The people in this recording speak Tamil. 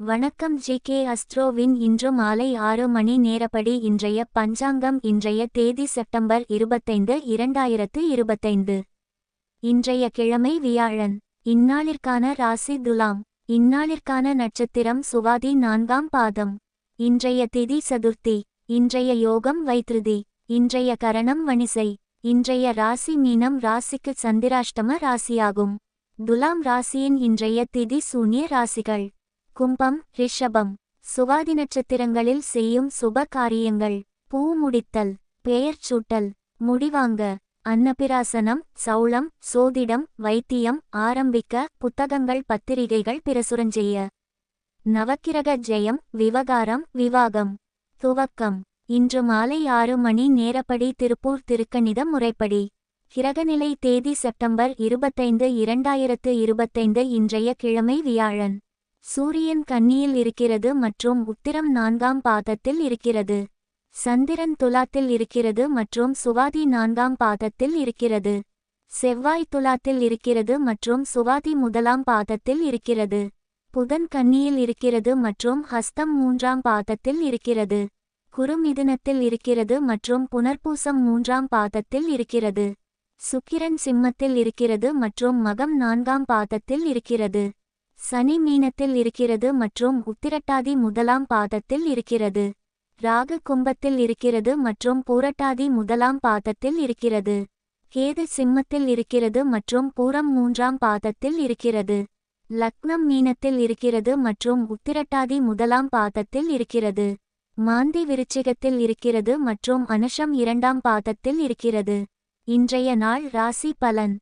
வணக்கம் ஜி.கே. அஸ்ட்ரோவின் இன்று மாலை 6 மணி நேரப்படி இன்றைய பஞ்சாங்கம். இன்றைய தேதி செப்டம்பர் 25, 2025. இன்றைய கிழமை வியாழன். இந்நாளிற்கான ராசி துலாம். இந்நாளிற்கான நட்சத்திரம் சுவாதி 4ஆம் பாதம். இன்றைய திதி சதுர்த்தி. இன்றைய யோகம் வைத்ருதி. இன்றைய கரணம் வணிசை. இன்றைய ராசி மீனம் ராசிக்கு சந்திராஷ்டம ராசியாகும். துலாம் ராசியின் இன்றைய திதி சூன்ய ராசிகள்: கும்பம், ரிஷபம். சுவாதி நட்சத்திரங்களில் செய்யும் சுப காரியங்கள்: பூ முடித்தல், பெயர் சூட்டல், முடிவாங்க, அன்னபிராசனம், சௌளம், சோதிடம், வைத்தியம், ஆரம்பிக்க, புத்தகங்கள், பத்திரிகைகள் பிரசுரஞ்செய்ய. நவக்கிரக ஜெயம், விவகாரம், விவாகம். துவக்கம்: இன்று மாலை 6 மணி நேரப்படி திருப்பூர் திருக்கணித முறைப்படி. கிரகநிலை தேதி செப்டம்பர் 25, 2025. இன்றைய கிழமை வியாழன். சூரியன் கன்னியில் இருக்கிறது மற்றும் உத்திரம் 4ஆம் பாதத்தில் இருக்கிறது. சந்திரன் துலாத்தில் இருக்கிறது மற்றும் சுவாதி 4ஆம் பாதத்தில் இருக்கிறது. செவ்வாய் துலாத்தில் இருக்கிறது மற்றும் சுவாதி 1ஆம் பாதத்தில் இருக்கிறது. புதன் கன்னியில் இருக்கிறது மற்றும் ஹஸ்தம் 3ஆம் பாதத்தில் இருக்கிறது. குரு மிதுனத்தில் இருக்கிறது மற்றும் புனர்பூசம் 3ஆம் பாதத்தில் இருக்கிறது. சுக்கிரன் சிம்மத்தில் இருக்கிறது மற்றும் மகம் 4ஆம் பாதத்தில் இருக்கிறது. சனி மீனத்தில் இருக்கிறது மற்றும் உத்திரட்டாதி 1ஆம் பாதத்தில் இருக்கிறது. ராகு கும்பத்தில் இருக்கிறது மற்றும் பூரட்டாதி 1ஆம் பாதத்தில் இருக்கிறது. கேது சிம்மத்தில் இருக்கிறது மற்றும் பூரம் 3ஆம் பாதத்தில் இருக்கிறது. லக்னம் மீனத்தில் இருக்கிறது மற்றும் உத்திரட்டாதி 1ஆம் பாதத்தில் இருக்கிறது. மாந்தி விருச்சிகத்தில் இருக்கிறது மற்றும் அனுஷம் 2ஆம் பாதத்தில் இருக்கிறது. இன்றைய நாள் ராசி பலன்.